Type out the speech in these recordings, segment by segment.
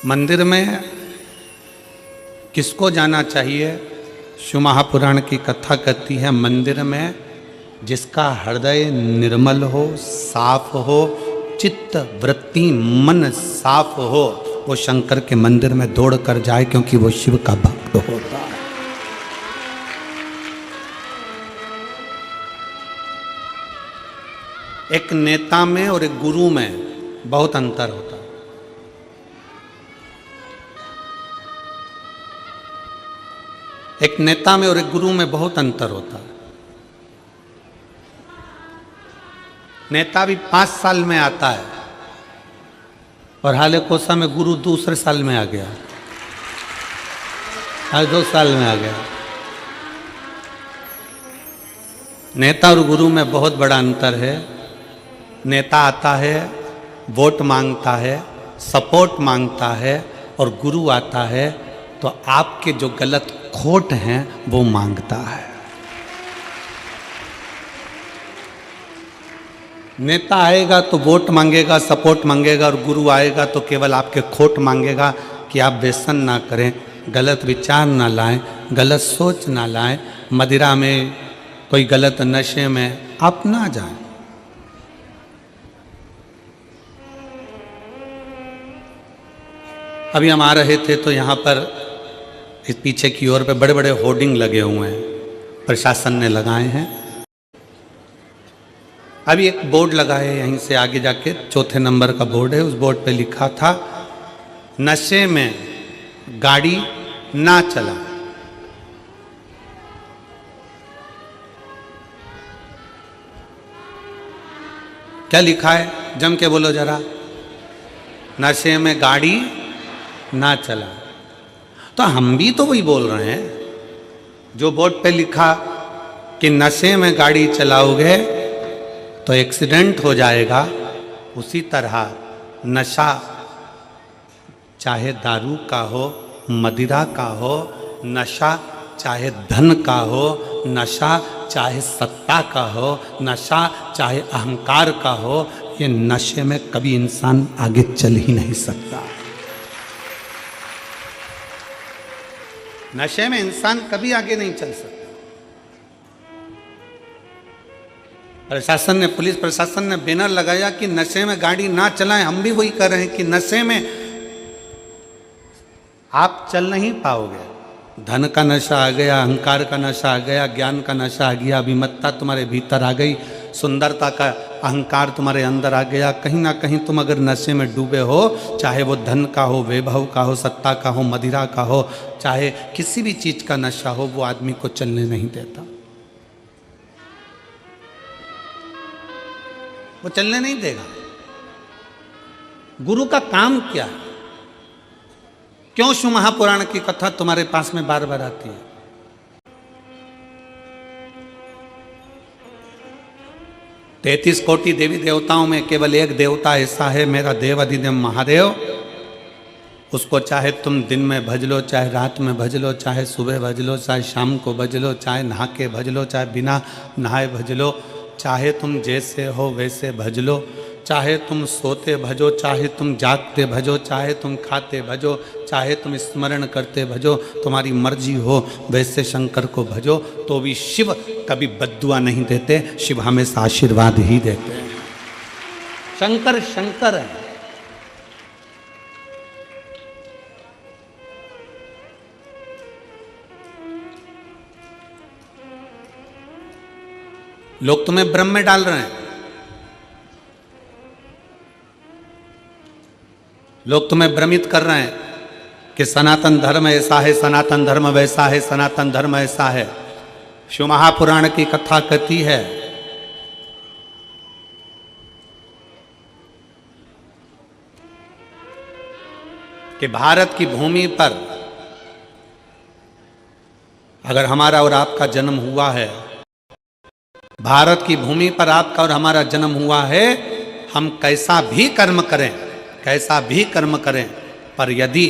मंदिर में किसको जाना चाहिए? शिव महापुराण की कथा कहती है मंदिर में जिसका हृदय निर्मल हो, साफ हो, चित्त वृत्ति मन साफ हो, वो शंकर के मंदिर में दौड़ कर जाए, क्योंकि वो शिव का भक्त होता है। एक नेता में और एक गुरु में बहुत अंतर होता है। एक नेता में और एक गुरु में बहुत अंतर होता है। नेता भी 5 साल में आता है और हाले कोसा में गुरु दूसरे साल में आ गया, हर 2 साल में आ गया। नेता और गुरु में बहुत बड़ा अंतर है। नेता आता है, वोट मांगता है, सपोर्ट मांगता है, और गुरु आता है तो आपके जो गलत खोट हैं वो मांगता है। नेता आएगा तो वोट मांगेगा, सपोर्ट मांगेगा, और गुरु आएगा तो केवल आपके खोट मांगेगा कि आप व्यसन ना करें, गलत विचार ना लाएं, गलत सोच ना लाएं, मदिरा में कोई गलत नशे में आप ना जाएं। अभी हम आ रहे थे तो यहाँ पर इस पीछे की ओर पे बड़े बड़े होर्डिंग लगे हुए हैं, प्रशासन ने लगाए हैं। अभी एक बोर्ड लगा है यहीं से आगे जाके, 4थे नंबर का बोर्ड है, उस बोर्ड पे लिखा था नशे में गाड़ी ना चला। क्या लिखा है? जम के बोलो जरा। नशे में गाड़ी ना चला। तो हम भी तो वही बोल रहे हैं जो बोर्ड पे लिखा कि नशे में गाड़ी चलाओगे तो एक्सीडेंट हो जाएगा, उसी तरह नशा चाहे दारू का हो, मदिरा का हो, नशा चाहे धन का हो, नशा चाहे सत्ता का हो, नशा चाहे अहंकार का हो, ये नशे में कभी इंसान आगे चल ही नहीं सकता। नशे में इंसान कभी आगे नहीं चल सकता। प्रशासन ने, पुलिस प्रशासन ने बैनर लगाया कि नशे में गाड़ी ना चलाएं। हम भी वही कर रहे हैं कि नशे में आप चल नहीं पाओगे। धन का नशा आ गया, अहंकार का नशा आ गया, ज्ञान का नशा आ गया, अभिमत्ता तुम्हारे भीतर आ गई, सुंदरता का अहंकार तुम्हारे अंदर आ गया। कहीं ना कहीं तुम अगर नशे में डूबे हो, चाहे वो धन का हो, वैभव का हो, सत्ता का हो, मदिरा का हो, चाहे किसी भी चीज का नशा हो, वो आदमी को चलने नहीं देता, वो चलने नहीं देगा। गुरु का काम क्या है? क्यों शिव महापुराण की कथा तुम्हारे पास में बार बार आती है? तैतीस कोटि देवी देवताओं में केवल एक देवता ऐसा है, मेरा देव अधिदेव महादेव। उसको चाहे तुम दिन में भज लो, चाहे रात में भज लो, चाहे सुबह भज लो, चाहे शाम को भज लो, चाहे नहा के भज लो, चाहे बिना नहाए भज लो, चाहे तुम जैसे हो वैसे भज लो, चाहे तुम सोते भजो, चाहे तुम जागते भजो, चाहे तुम खाते भजो, चाहे तुम स्मरण करते भजो, तुम्हारी मर्जी हो वैसे शंकर को भजो। तो भी शिव कभी बद्दुआ नहीं देते, शिव हमेशा आशीर्वाद ही देते हैं। शंकर शंकर है। लोग तुम्हें भ्रम में डाल रहे हैं, लोग तुम्हें भ्रमित कर रहे हैं कि सनातन धर्म ऐसा है, सनातन धर्म वैसा है, सनातन धर्म ऐसा है। शिव महापुराण की कथा कहती है कि भारत की भूमि पर अगर हमारा और आपका जन्म हुआ है, भारत की भूमि पर आपका और हमारा जन्म हुआ है, हम कैसा भी कर्म करें, कैसा भी कर्म करें, पर यदि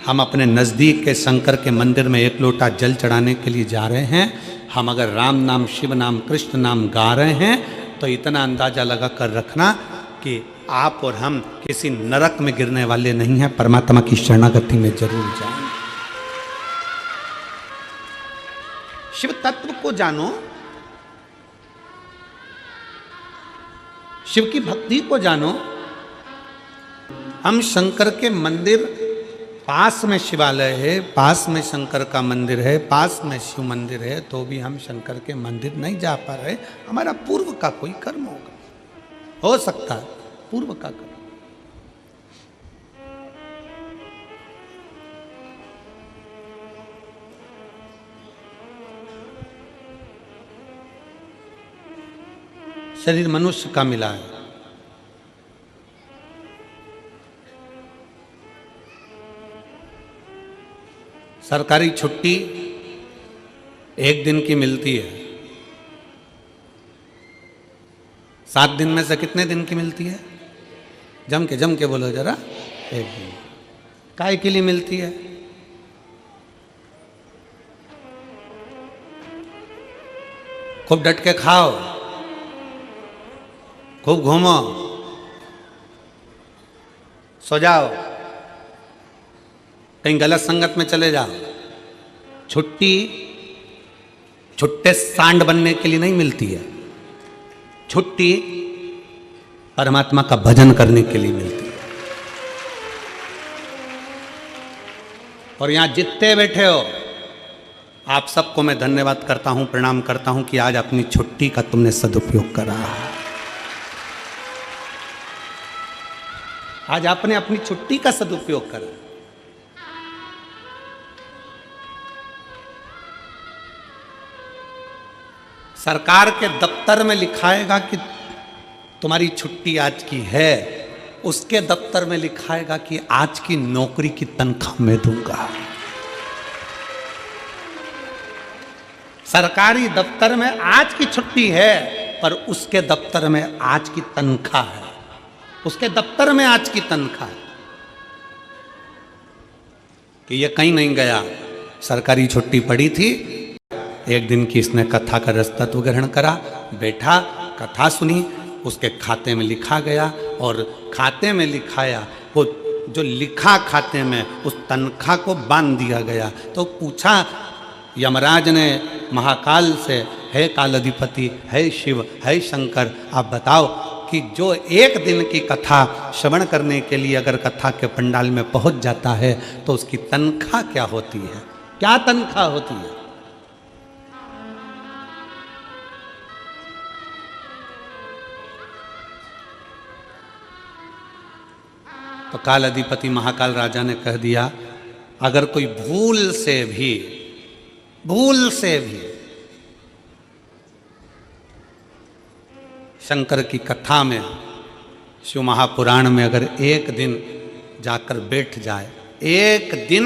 हम अपने नज़दीक के शंकर के मंदिर में 1 लोटा जल चढ़ाने के लिए जा रहे हैं, हम अगर राम नाम, शिव नाम, कृष्ण नाम गा रहे हैं, तो इतना अंदाज़ा लगा कर रखना कि आप और हम किसी नरक में गिरने वाले नहीं हैं, परमात्मा की शरणागति में जरूर जाएं। शिव तत्व को जानो, शिव की भक्ति को जानो। हम शंकर के मंदिर, पास में शिवालय है, पास में शंकर का मंदिर है, पास में शिव मंदिर है, तो भी हम शंकर के मंदिर नहीं जा पा रहे। हमारा पूर्व का कोई कर्म होगा, हो सकता है पूर्व का कर्म। शरीर मनुष्य का मिला है, सरकारी छुट्टी एक दिन की मिलती है, 7 दिन में से कितने दिन की मिलती है? जम के बोलो जरा। एक दिन। काय के लिए मिलती है? खूब डट के खाओ, खूब घूमो, सो जाओ, कहीं गलत संगत में चले जाओ। छुट्टी छुट्टे सांड बनने के लिए नहीं मिलती है, छुट्टी परमात्मा का भजन करने के लिए मिलती है। और यहां जितने बैठे हो, आप सबको मैं धन्यवाद करता हूं, प्रणाम करता हूं कि आज अपनी छुट्टी का तुमने सदुपयोग करा। आज आपने अपनी छुट्टी का सदुपयोग करा। सरकार के दफ्तर में लिखाएगा कि तुम्हारी छुट्टी आज की है, उसके दफ्तर में लिखाएगा कि आज की नौकरी की तनख्वाह मैं दूंगा। सरकारी दफ्तर में आज की छुट्टी है, पर उसके दफ्तर में आज की तनख्वाह है, उसके दफ्तर में आज की तनख्वाह है। कि ये कहीं नहीं गया, सरकारी छुट्टी पड़ी थी, एक दिन की इसने कथा का रसतत्व ग्रहण करा, बैठा, कथा सुनी, उसके खाते में लिखा गया, और खाते में लिखाया, वो जो लिखा खाते में उस तनख्वाह को बांध दिया गया। तो पूछा यमराज ने महाकाल से, है कालाधिपति, है शिव, है शंकर, आप बताओ कि जो एक दिन की कथा श्रवण करने के लिए अगर कथा के पंडाल में पहुंच जाता है तो उसकी तनख्वाह क्या होती है? क्या तनख्वाह होती है? तो काल अधिपति महाकाल राजा ने कह दिया, अगर कोई भूल से भी शंकर की कथा में, शिव महापुराण में अगर एक दिन जाकर बैठ जाए, एक दिन,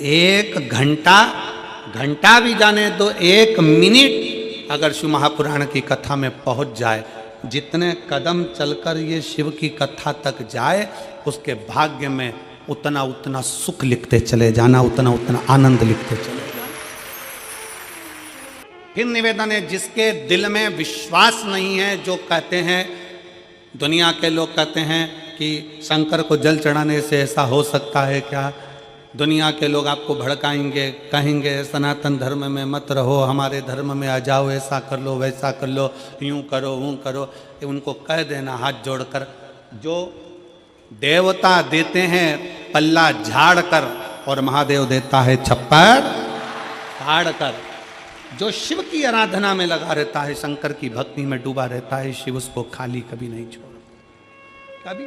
एक घंटा भी जाने दो, 1 मिनट अगर शिव महापुराण की कथा में पहुंच जाए, जितने कदम चलकर ये शिव की कथा तक जाए, उसके भाग्य में उतना उतना सुख लिखते चले जाना, उतना उतना आनंद लिखते चले जाना। फिर निवेदन है, जिसके दिल में विश्वास नहीं है, जो कहते हैं, दुनिया के लोग कहते हैं कि शंकर को जल चढ़ाने से ऐसा हो सकता है क्या? दुनिया के लोग आपको भड़काएंगे, कहेंगे सनातन धर्म में मत रहो, हमारे धर्म में आ जाओ, ऐसा कर लो, वैसा कर लो, यूं करो, वो करो। उनको कह देना हाथ जोड़कर, जो देवता देते हैं पल्ला झाड़ कर, और महादेव देता है छप्पर फाड़ कर। जो शिव की आराधना में लगा रहता है, शंकर की भक्ति में डूबा रहता है, शिव उसको खाली कभी नहीं छोड़ता, कभी।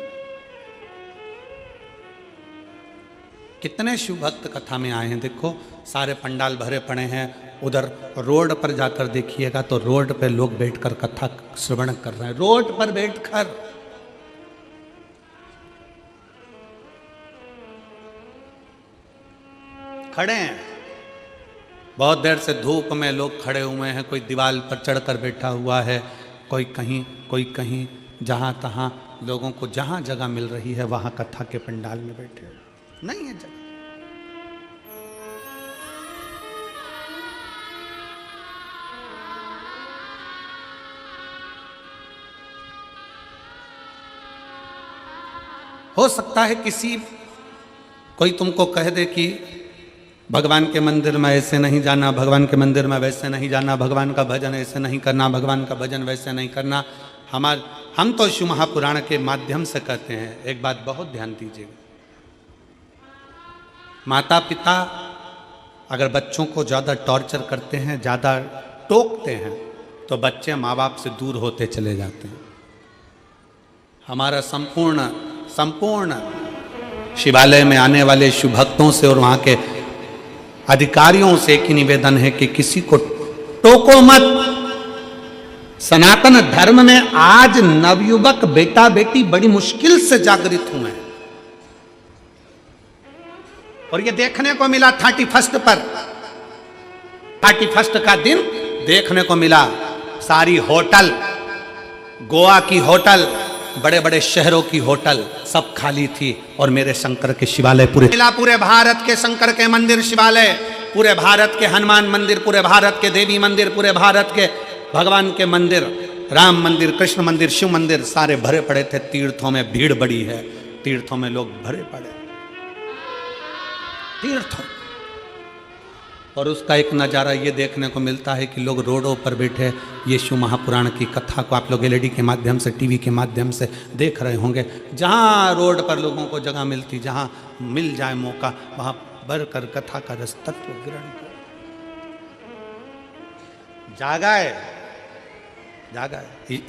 कितने शिव भक्त कथा में आए हैं, देखो सारे पंडाल भरे पड़े हैं। उधर रोड पर जाकर देखिएगा तो रोड पे लोग बैठकर कथा श्रवण कर रहे हैं, रोड पर बैठकर। खड़े हैं, बहुत देर से धूप में लोग खड़े हुए हैं, कोई दीवार पर चढ़कर बैठा हुआ है, कोई कहीं, जहाँ तहाँ लोगों को जहाँ जगह मिल रही है वहाँ कथा के पंडाल में बैठे, नहीं है जगह। हो सकता है किसी कोई तुमको कह दे कि भगवान के मंदिर में ऐसे नहीं जाना, भगवान के मंदिर में वैसे नहीं जाना, भगवान का भजन ऐसे नहीं करना, भगवान का भजन वैसे नहीं करना। हम तो शिव महापुराण के माध्यम से कहते हैं, एक बात बहुत ध्यान दीजिएगा, माता पिता अगर बच्चों को ज़्यादा टॉर्चर करते हैं, ज़्यादा टोकते हैं, तो बच्चे माँ बाप से दूर होते चले जाते हैं। हमारा संपूर्ण शिवालय में आने वाले शिव भक्तों से और वहाँ के अधिकारियों से एक ही निवेदन है कि किसी को टोको मत। सनातन धर्म में आज नवयुवक बेटा बेटी बड़ी मुश्किल से जागृत हुए हैं, और ये देखने को मिला 31 पर, 31 का दिन देखने को मिला। सारी होटल, गोवा की होटल, बड़े बड़े शहरों की होटल सब खाली थी, और मेरे शंकर के शिवालय पूरे भारत के शंकर के मंदिर शिवालय, पूरे भारत के हनुमान मंदिर, पूरे भारत के देवी मंदिर, पूरे भारत के भगवान के मंदिर, राम मंदिर, कृष्ण मंदिर, शिव मंदिर सारे भरे पड़े थे। तीर्थों में भीड़ बड़ी है, तीर्थों में लोग भरे पड़े, तीर्थों। और उसका एक नज़ारा ये देखने को मिलता है कि लोग रोडों पर बैठे ये शिव महापुराण की कथा को आप लोग एलईडी के माध्यम से, टीवी के माध्यम से देख रहे होंगे। जहाँ रोड पर लोगों को जगह मिलती, जहाँ मिल जाए मौका, वहाँ बढ़कर कथा का रस तत्व ग्रहण करो। जागा है,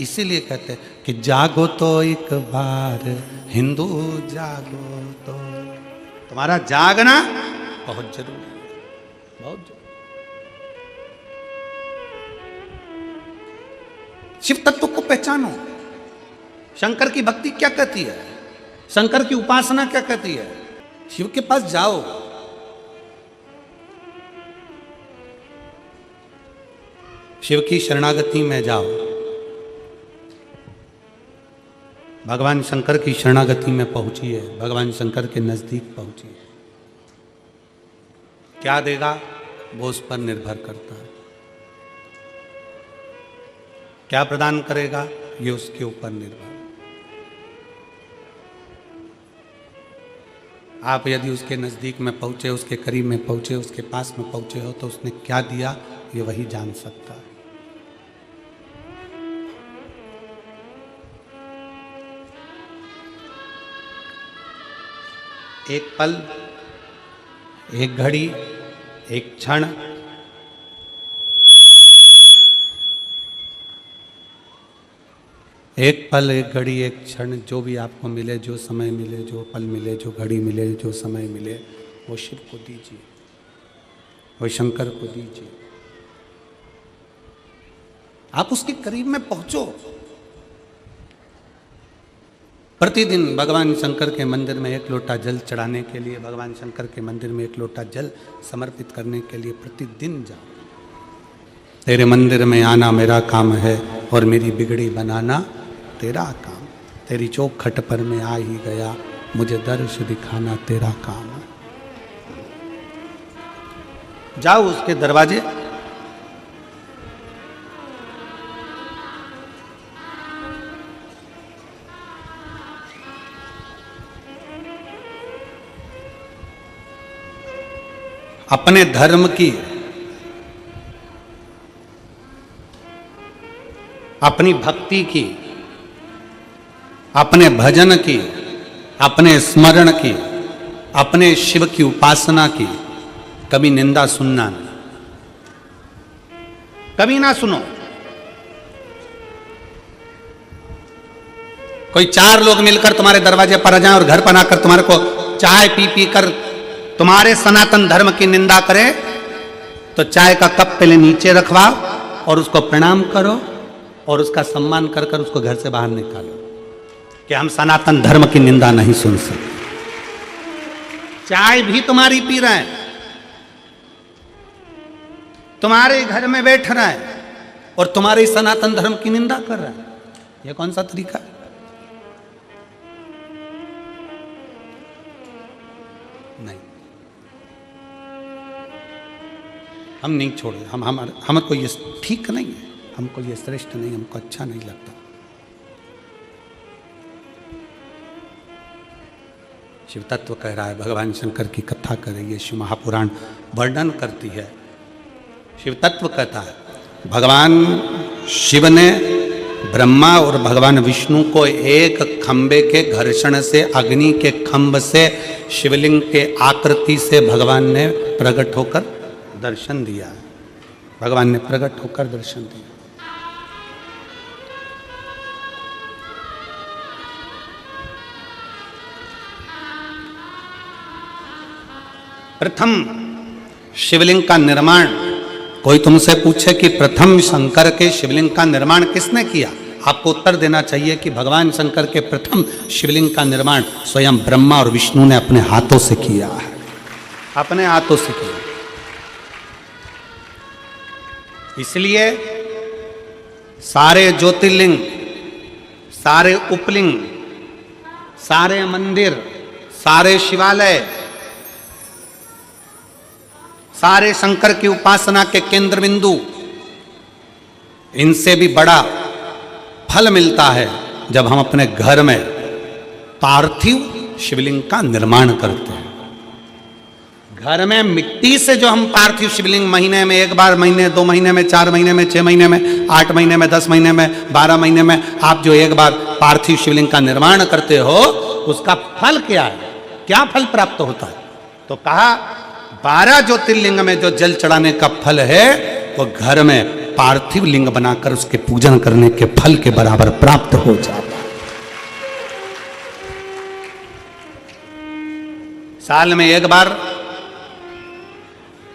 इसीलिए कहते हैं कि जागो तो एक बार हिंदू जागो, तो तुम्हारा जागना बहुत जरूरी है, बहुत जरूरी। शिव तत्व को पहचानो। शंकर की भक्ति क्या कहती है, शंकर की उपासना क्या कहती है। शिव के पास जाओ, शिव की शरणागति में जाओ, भगवान शंकर की शरणागति में पहुंचिए, भगवान शंकर के नजदीक पहुंचिए। क्या देगा वो उस पर निर्भर करता है, क्या प्रदान करेगा ये उसके ऊपर निर्भर। आप यदि उसके नजदीक में पहुंचे, उसके करीब में पहुंचे, उसके पास में पहुंचे हो, तो उसने क्या दिया ये वही जान सकता है। एक पल, एक घड़ी, एक क्षण, एक पल, एक घड़ी, एक क्षण, जो भी आपको मिले, जो समय मिले, जो पल मिले, जो घड़ी मिले, जो समय मिले, वो शिव को दीजिए, वो शंकर को दीजिए। आप उसके करीब में पहुंचो। प्रतिदिन भगवान शंकर के मंदिर में एक लोटा जल चढ़ाने के लिए, भगवान शंकर के मंदिर में एक लोटा जल समर्पित करने के लिए प्रतिदिन जाओ। तेरे मंदिर में आना मेरा काम है, और मेरी बिगड़ी बनाना तेरा काम। तेरी चौखट पर मैं आ ही गया, मुझे दर्श दिखाना तेरा काम है। जाओ उसके दरवाजे, अपने धर्म की, अपनी भक्ति की, अपने भजन की, अपने स्मरण की, अपने शिव की उपासना की कभी निंदा सुनना नहीं, कभी ना सुनो। कोई 4 लोग मिलकर तुम्हारे दरवाजे पर आ जाएं और घर पर आकर तुम्हारे को चाय पी पी कर तुम्हारे सनातन धर्म की निंदा करे, तो चाय का कप पहले नीचे रखवाओ और उसको प्रणाम करो और उसका सम्मान कर कर उसको घर से बाहर निकालो कि हम सनातन धर्म की निंदा नहीं सुन सकते। चाय भी तुम्हारी पी रहे हैं, तुम्हारे घर में बैठ रहा है और तुम्हारे सनातन धर्म की निंदा कर रहा है। यह कौन सा तरीका है? नहीं, हम नहीं छोड़े। हमको ये ठीक नहीं है, हमको ये श्रेष्ठ नहीं, हमको अच्छा नहीं लगता। शिव तत्व कह रहा है, भगवान शंकर की कथा कर रही है, शिव महापुराण वर्णन करती है। शिव तत्व कहता है भगवान शिव ने ब्रह्मा और भगवान विष्णु को एक खंबे के घर्षण से, अग्नि के खंभ से, शिवलिंग के आकृति से भगवान ने प्रकट होकर दर्शन दिया। भगवान ने प्रकट होकर दर्शन दिया। प्रथम शिवलिंग का निर्माण, कोई तुमसे पूछे कि प्रथम शंकर के शिवलिंग का निर्माण किसने किया, आपको उत्तर देना चाहिए कि भगवान शंकर के प्रथम शिवलिंग का निर्माण स्वयं ब्रह्मा और विष्णु ने अपने हाथों से किया है, अपने हाथों से किया। इसलिए सारे ज्योतिर्लिंग, सारे उपलिंग, सारे मंदिर, सारे शिवालय, सारे शंकर की उपासना के केंद्र बिंदु, इनसे भी बड़ा फल मिलता है जब हम अपने घर में पार्थिव शिवलिंग का निर्माण करते हैं। घर में मिट्टी से जो हम पार्थिव शिवलिंग महीने में एक बार, महीने 2 महीने में, 4 महीने में, 6 महीने में, 8 महीने में, 10 महीने में, 12 महीने में आप जो एक बार पार्थिव शिवलिंग का निर्माण करते हो, उसका फल क्या है, क्या फल प्राप्त होता है? तो कहा 12 ज्योतिर्लिंग में जो जल चढ़ाने का फल है वो घर में पार्थिव लिंग बनाकर उसके पूजन करने के फल के बराबर प्राप्त हो जाता है। साल में एक बार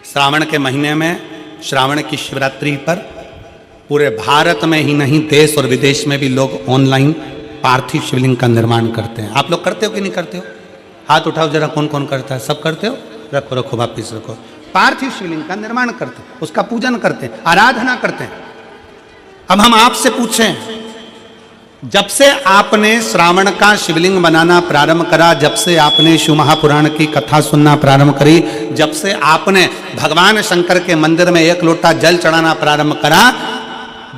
श्रावण के महीने में, श्रावण की शिवरात्रि पर पूरे भारत में ही नहीं, देश और विदेश में भी लोग ऑनलाइन पार्थिव शिवलिंग का निर्माण करते हैं। आप लोग करते हो कि नहीं करते हो? हाथ उठाओ जरा, कौन कौन करता है? सब करते हो? रखो रखो, वापिस रखो। पार्थिव शिवलिंग का निर्माण करते हैं, उसका पूजन करते हैं, आराधना करते हैं। अब हम आपसे पूछें, जब से आपने श्रावण का शिवलिंग बनाना प्रारंभ करा, जब से आपने शिव महापुराण की कथा सुनना प्रारंभ करी, जब से आपने भगवान शंकर के मंदिर में 1 लोटा जल चढ़ाना प्रारंभ करा,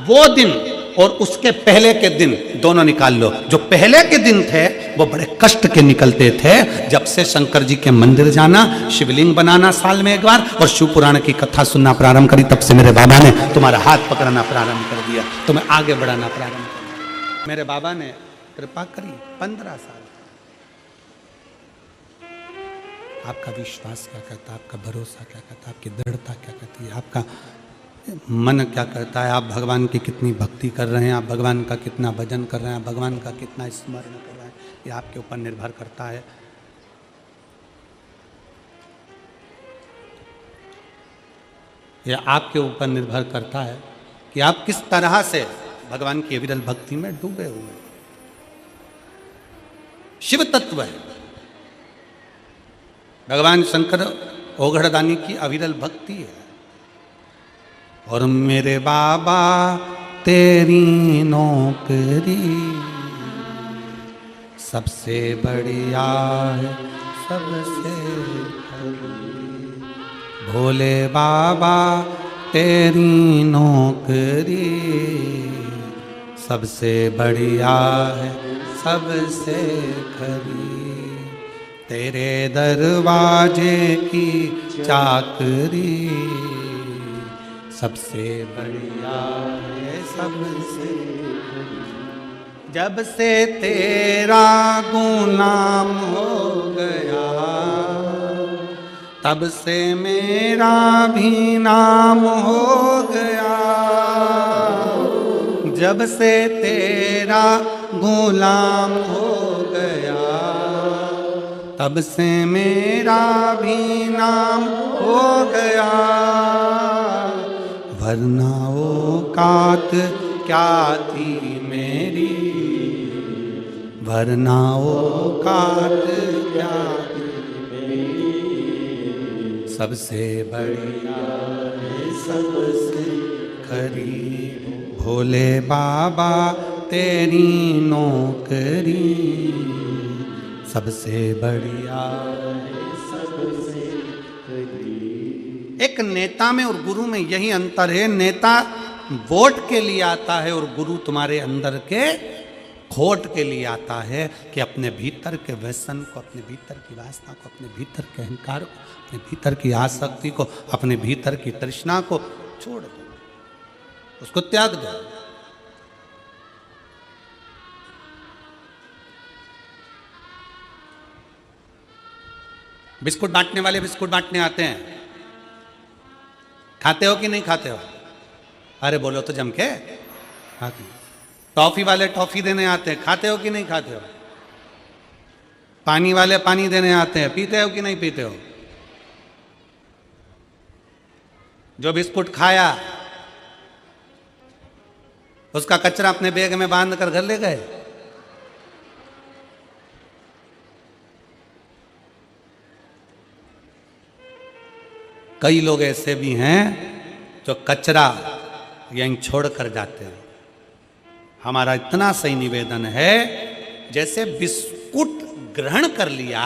वो दिन और उसके पहले के दिन दोनों निकाल लो। जो पहले के दिन थे वो बड़े कष्ट के निकलते थे। जब से शंकर जी के मंदिर जाना, शिवलिंग बनाना साल में एक बार और शिव पुराण की कथा सुनना प्रारंभ करी, तब से मेरे बाबा ने तुम्हारा हाथ पकड़ना प्रारंभ कर दिया, तुम्हें आगे बढ़ाना प्रारंभ कर दिया। मेरे बाबा ने कृपा करी 15 साल। आपका विश्वास क्या कहता है, आपका भरोसा क्या कहता है, आपकी दृढ़ता क्या कहती है, आपका मन क्या कहता है, आप भगवान की कितनी भक्ति कर रहे हैं, आप भगवान का कितना भजन कर रहे हैं, भगवान का कितना स्मरण कर रहे हैं, ये आपके ऊपर निर्भर करता है। यह आपके ऊपर निर्भर करता है कि आप किस तरह से भगवान की अविरल भक्ति में डूबे हुए हैं। शिव तत्व है, भगवान शंकर ओघड़दानी की अविरल भक्ति है। और मेरे बाबा तेरी नौकरी सबसे बढ़िया है, सबसे भोले बाबा तेरी नौकरी सबसे बढ़िया है, सबसे खरी, तेरे दरवाजे की चाकरी सबसे बढ़िया है, सबसे। जब से तेरा गुलाम हो गया, तब से मेरा भी नाम हो गया। जब से तेरा गुलाम हो गया, तब से मेरा भी नाम हो गया। वरना औकात क्या थी मेरी, वरना औकात क्या थी मेरी, सबसे बढ़िया है, सबसे खरी, भोले बाबा तेरी नौकरी सबसे बढ़िया है, सबसे खरी। एक नेता में और गुरु में यही अंतर है। नेता वोट के लिए आता है और गुरु तुम्हारे अंदर के खोट के लिए आता है कि अपने भीतर के व्यसन को, अपने भीतर की वासना को, अपने भीतर के अहंकार को, अपने भीतर की आसक्ति को, अपने भीतर की तृष्णा को छोड़ दो, उसको त्याग दो। बिस्कुट बांटने वाले बिस्कुट बांटने आते हैं, खाते हो कि नहीं खाते हो? अरे बोलो तो जम के खाते हो। टॉफी वाले टॉफी देने आते हैं, खाते हो कि नहीं खाते हो? पानी वाले पानी देने आते हैं, पीते हो कि नहीं पीते हो? जो बिस्कुट खाया उसका कचरा अपने बैग में बांध कर घर ले गए। कई लोग ऐसे भी हैं जो कचरा यहीं छोड़ कर जाते हैं। हमारा इतना सही निवेदन है, जैसे बिस्कुट ग्रहण कर लिया,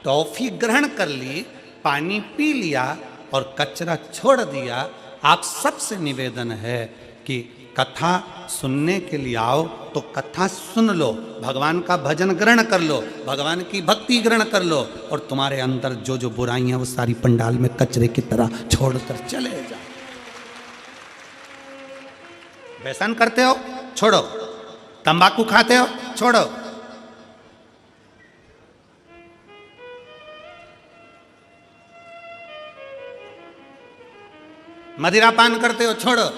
टॉफी ग्रहण कर ली, पानी पी लिया और कचरा छोड़ दिया, आप सबसे निवेदन है कि कथा सुनने के लिए आओ तो कथा सुन लो, भगवान का भजन ग्रहण कर लो, भगवान की भक्ति ग्रहण कर लो, और तुम्हारे अंदर जो जो बुराइयां वो सारी पंडाल में कचरे की तरह छोड़कर चले जाओ। व्यसन करते हो, छोड़ो। तंबाकू खाते हो, छोड़ो। मदिरा पान करते हो, छोड़ो।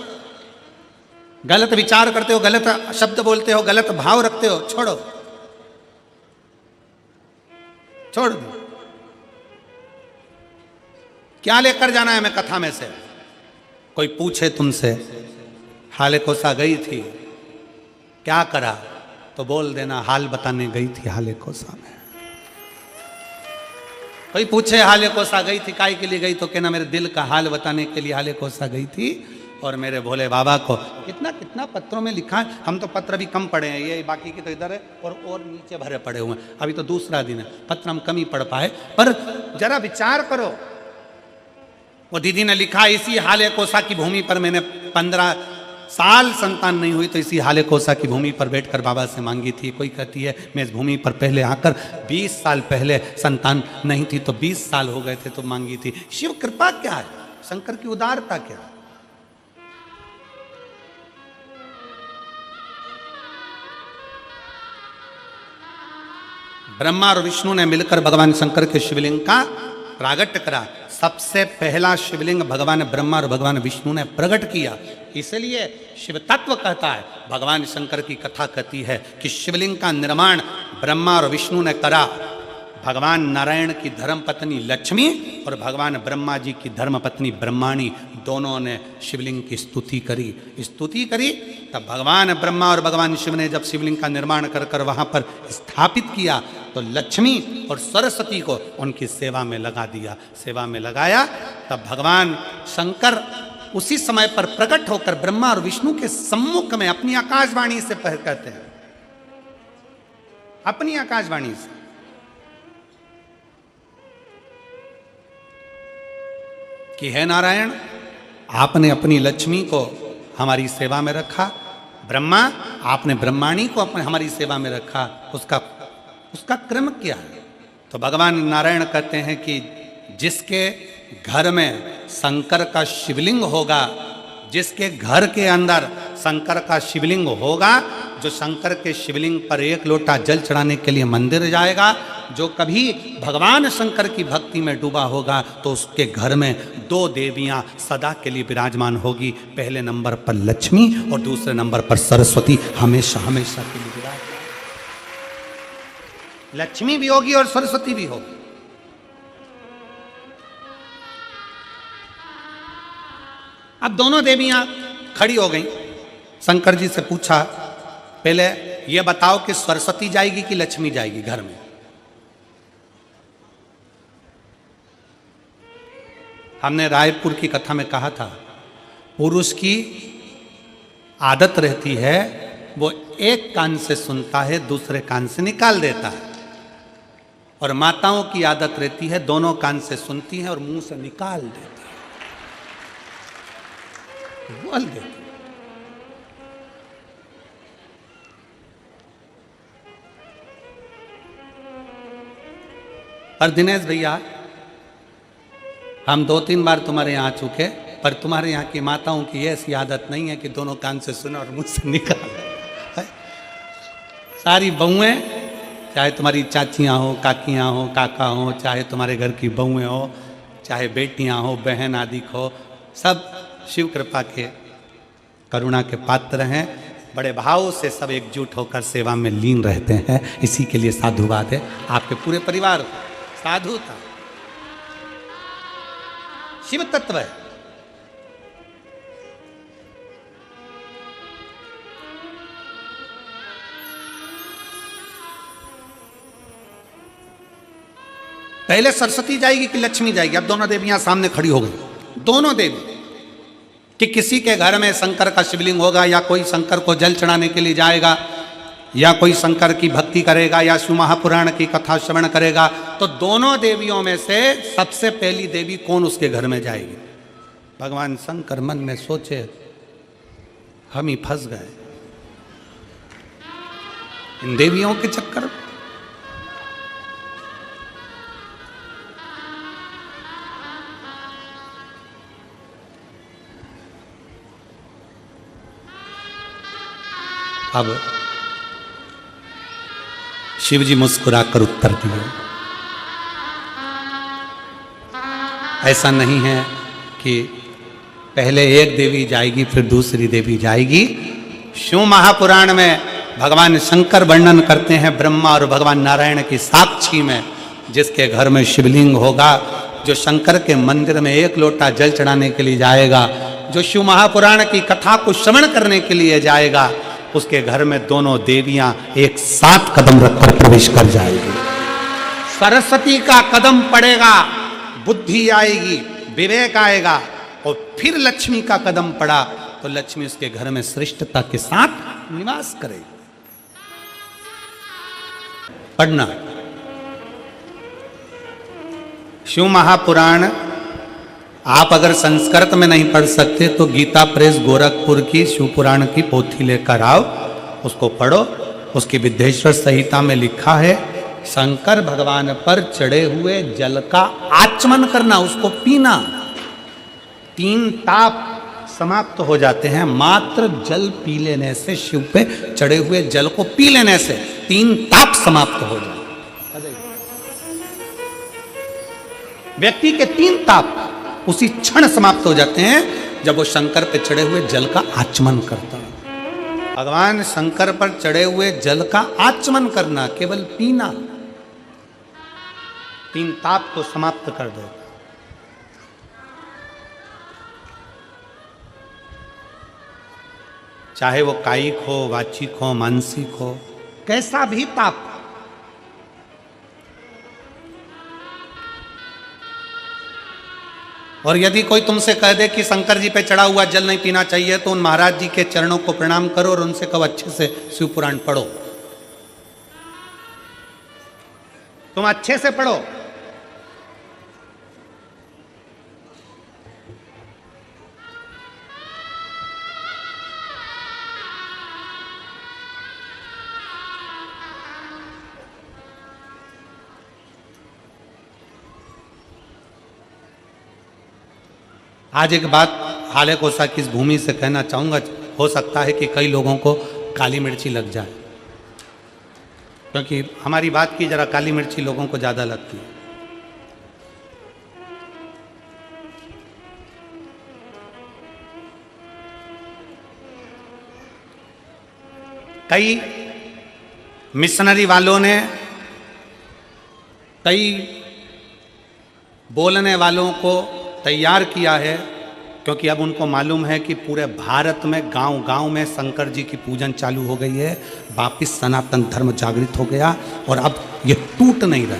गलत विचार करते हो, गलत शब्द बोलते हो, गलत भाव रखते हो, छोड़ो, छोड़ दो। क्या लेकर जाना है मैं कथा में से? कोई पूछे तुमसे हाले कोसा गई थी, क्या करा? तो बोल देना हाल बताने गई थी हाले कोसा में। कोई पूछे हाले कोसा गई थी, काय के लिए गई? तो कहना मेरे दिल का हाल बताने के लिए हाले कोसा गई थी, और मेरे भोले बाबा को। कितना कितना पत्रों में लिखा है, हम तो पत्र भी कम पढ़े हैं, ये बाकी की तो इधर है और नीचे भरे पड़े हुए हैं। अभी तो दूसरा दिन है, पत्र हम कम ही पढ़ पाए, पर जरा विचार करो। वो दीदी ने लिखा, इसी हाले कोसा की भूमि पर मैंने 15 साल संतान नहीं हुई तो इसी हाले कोसा की भूमि पर बैठकर बाबा से मांगी थी। कोई कहती है मैं इस भूमि पर पहले आकर 20 साल पहले संतान नहीं थी तो 20 साल हो गए थे तो मांगी थी। शिव कृपा क्या है, शंकर की उदारता क्या है? ब्रह्मा और विष्णु ने मिलकर भगवान शंकर के शिवलिंग का प्रागट्य करा। सबसे पहला शिवलिंग भगवान ब्रह्मा और भगवान विष्णु ने प्रकट किया। इसलिए शिव तत्व कहता है, भगवान शंकर की कथा कहती है कि शिवलिंग का निर्माण ब्रह्मा और विष्णु ने करा। भगवान नारायण की धर्म पत्नी लक्ष्मी और भगवान ब्रह्मा जी की धर्म पत्नी ब्रह्माणी दोनों ने शिवलिंग की स्तुति करी। तब भगवान ब्रह्मा और भगवान शिव ने जब शिवलिंग का निर्माण कर कर वहाँ पर स्थापित किया तो लक्ष्मी और सरस्वती को उनकी सेवा में लगा दिया। सेवा में लगाया तब भगवान शंकर उसी समय पर प्रकट होकर ब्रह्मा और विष्णु के सम्मुख में अपनी आकाशवाणी से कहते हैं, अपनी आकाशवाणी से, कि हे नारायण, आपने अपनी लक्ष्मी को हमारी सेवा में रखा, ब्रह्मा आपने ब्रह्माणी को अपने हमारी सेवा में रखा, उसका क्रम क्या है? तो भगवान नारायण कहते हैं कि जिसके घर में शंकर का शिवलिंग होगा, जिसके घर के अंदर शंकर का शिवलिंग होगा, जो शंकर के शिवलिंग पर 1 लोटा जल चढ़ाने के लिए मंदिर जाएगा, जो कभी भगवान शंकर की भक्ति में डूबा होगा, तो उसके घर में 2 देवियां सदा के लिए विराजमान होगी। पहले नंबर पर लक्ष्मी और दूसरे नंबर पर सरस्वती, हमेशा हमेशा के लिए विराजमान। लक्ष्मी भी होगी और सरस्वती भी होगी। अब दोनों देवियां खड़ी हो गई। शंकर जी से पूछा, पहले यह बताओ कि सरस्वती जाएगी कि लक्ष्मी जाएगी घर में? हमने रायपुर की कथा में कहा था, पुरुष की आदत रहती है वो एक कान से सुनता है, दूसरे कान से निकाल देता है, और माताओं की आदत रहती है दोनों कान से सुनती है और मुंह से निकाल देती है, बोल देती है। पर दिनेश भैया, हम 2-3 बार तुम्हारे यहाँ आ चुके, पर तुम्हारे यहाँ की माताओं की ऐसी आदत नहीं है कि दोनों कान से सुने और मुंह से निकाले। सारी बहुएं, चाहे तुम्हारी चाचियाँ हो, काकियाँ हो, काका हो, चाहे तुम्हारे घर की बहुएं हो, चाहे बेटियाँ हो, बहन आदि हो, सब शिव कृपा के करुणा के पात्र हैं। बड़े भाव से सब एकजुट होकर सेवा में लीन रहते हैं। इसी के लिए साधुवाद है आपके पूरे परिवार साधुता शिव तत्व है। पहले सरस्वती जाएगी कि लक्ष्मी जाएगी? अब दोनों देवियां सामने खड़ी हो गई। दोनों देवी कि किसी के घर में शंकर का शिवलिंग होगा, या कोई शंकर को जल चढ़ाने के लिए जाएगा, या कोई शंकर की भक्ति करेगा, या शिव महापुराण की कथा श्रवण करेगा, तो दोनों देवियों में से सबसे पहली देवी कौन उसके घर में जाएगी? भगवान शंकर मन में सोचे, हम ही फंस गए इन देवियों के चक्कर में। अब शिव जी मुस्कुराकर उत्तर दिए, ऐसा नहीं है कि पहले एक देवी जाएगी फिर दूसरी देवी जाएगी। शिव महापुराण में भगवान शंकर वर्णन करते हैं ब्रह्मा और भगवान नारायण की साक्षी में, जिसके घर में शिवलिंग होगा, जो शंकर के मंदिर में एक लोटा जल चढ़ाने के लिए जाएगा, जो शिव महापुराण की कथा को श्रवण करने के लिए जाएगा, उसके घर में दोनों देवियां एक साथ कदम रखकर प्रवेश कर जाएगी। सरस्वती का कदम पड़ेगा, बुद्धि आएगी, विवेक आएगा, और फिर लक्ष्मी का कदम पड़ा तो लक्ष्मी उसके घर में श्रेष्ठता के साथ निवास करेगी। पढ़ना शिव महापुराण आप अगर संस्कृत में नहीं पढ़ सकते तो गीता प्रेस गोरखपुर की शिव पुराण की पोथी लेकर आओ, उसको पढ़ो। उसकी विद्येश्वर संहिता में लिखा है, शंकर भगवान पर चढ़े हुए जल का आचमन करना, उसको पीना। 3 ताप समाप्त हो जाते हैं मात्र जल पी लेने से। शिव पे चढ़े हुए जल को पी लेने से 3 ताप समाप्त हो जाते। व्यक्ति के 3 ताप उसी क्षण समाप्त हो जाते हैं जब वो शंकर पे चढ़े हुए जल का आचमन करता है। भगवान शंकर पर चढ़े हुए जल का आचमन करना, केवल पीना, 3 ताप को समाप्त कर देता। चाहे वो कायिक हो, वाचिक हो, मानसिक हो, कैसा भी ताप। और यदि कोई तुमसे कह दे कि शंकर जी पे चढ़ा हुआ जल नहीं पीना चाहिए, तो उन महाराज जी के चरणों को प्रणाम करो और उनसे कहो अच्छे से शिव पुराण पढ़ो। तुम अच्छे से पढ़ो। आज एक बात हाले कोसा की इस भूमि से कहना चाहूँगा। हो सकता है कि कई लोगों को काली मिर्ची लग जाए, क्योंकि हमारी बात की जरा काली मिर्ची लोगों को ज़्यादा लगती है। कई मिशनरी वालों ने, कई बोलने वालों को तैयार किया है, क्योंकि अब उनको मालूम है कि पूरे भारत में गांव-गांव में शंकर जी की पूजन चालू हो गई है। वापिस सनातन धर्म जागृत हो गया और अब ये टूट नहीं रहा।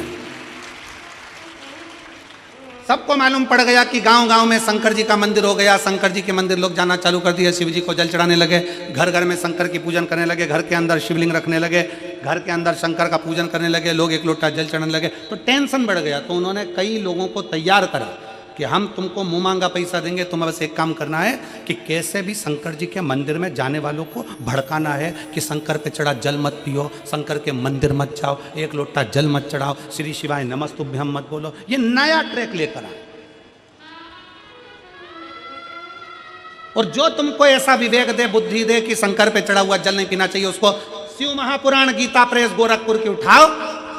सबको मालूम पड़ गया कि गांव-गांव में शंकर जी का मंदिर हो गया। शंकर जी के मंदिर लोग जाना चालू कर दिए, शिव जी को जल चढ़ाने लगे, घर घर में शंकर की पूजन करने लगे, घर के अंदर शिवलिंग रखने लगे, घर के अंदर शंकर का पूजन करने लगे, लोग एक लोटा जल चढ़ाने लगे। तो टेंशन बढ़ गया। तो उन्होंने कई लोगों को तैयार करा कि हम तुमको मुंह मांगा पैसा देंगे, तुम्हें बस एक काम करना है कि कैसे भी शंकर जी के मंदिर में जाने वालों को भड़काना है कि शंकर पे चढ़ा जल मत पियो, शंकर के मंदिर मत जाओ, एक लोटा जल मत चढ़ाओ, श्री शिवाय नमस्तुभ्यम मत बोलो। ये नया ट्रैक लेकर आए। और जो तुमको ऐसा विवेक दे, बुद्धि दे कि शंकर पे चढ़ा हुआ जल नहीं पीना चाहिए, उसको शिव महापुराण गीता प्रेस गोरखपुर की उठाओ,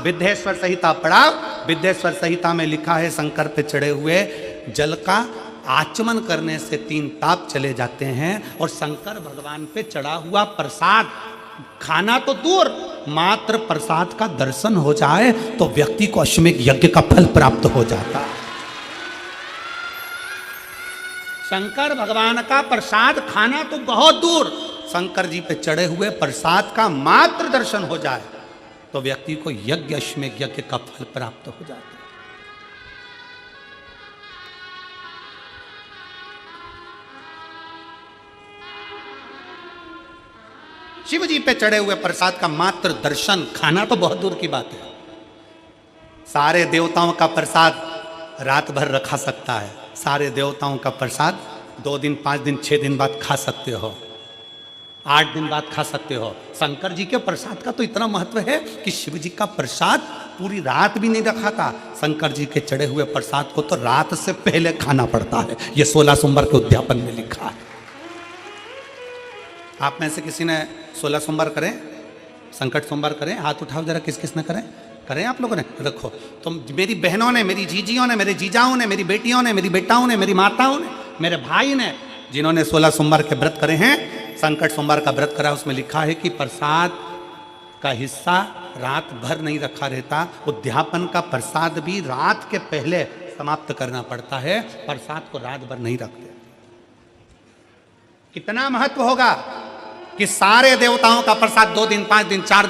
विद्येश्वर संहिता पढ़ाओ। विद्येश्वर संहिता में लिखा है शंकर पे चढ़े हुए जल का आचमन करने से 3 पाप चले जाते हैं। और शंकर भगवान पे चढ़ा हुआ प्रसाद खाना तो दूर, मात्र प्रसाद का दर्शन हो जाए तो व्यक्ति को अश्वमेध यज्ञ का फल प्राप्त हो जाता है। शंकर भगवान का प्रसाद खाना तो बहुत दूर, शंकर जी पे चढ़े हुए प्रसाद का मात्र दर्शन हो जाए तो व्यक्ति को यज्ञ अश्वमेध यज्ञ का फल प्राप्त हो जाता है। शिव जी पे चढ़े हुए प्रसाद का मात्र दर्शन खाना तो बहुत दूर की बात है। सारे देवताओं का प्रसाद रात भर रखा सकता है, सारे देवताओं का प्रसाद 2 दिन 5 दिन 6 दिन बाद खा सकते हो, 8 दिन बाद खा सकते हो। शंकर जी के प्रसाद का तो इतना महत्व है कि शिव जी का प्रसाद पूरी रात भी नहीं रखा था। शंकर जी के चढ़े हुए प्रसाद को तो रात से पहले खाना पड़ता है। ये 16 सोमवार के उद्यापन में लिखा है। आप में से किसी ने 16 सोमवार करें, संकट सोमवार करें? हाथ उठाओ जरा, किस किस ने करें? करें आप लोगों ने? रखो। तो मेरी बहनों ने, मेरी जीजियों ने, मेरे जीजाओं ने, मेरी बेटियों ने, मेरी बेटाओं ने, मेरी माताओं ने, मेरे भाई ने, जिन्होंने 16 सोमवार के व्रत करे हैं, संकट सोमवार का व्रत करा, उसमें लिखा है कि प्रसाद का हिस्सा रात भर नहीं रखा रहता। उद्यापन का प्रसाद भी रात के पहले समाप्त करना पड़ता है, प्रसाद को रात भर नहीं रखते। कितना महत्व होगा कि सारे देवताओं का प्रसाद 2 दिन 5 दिन 4 दिन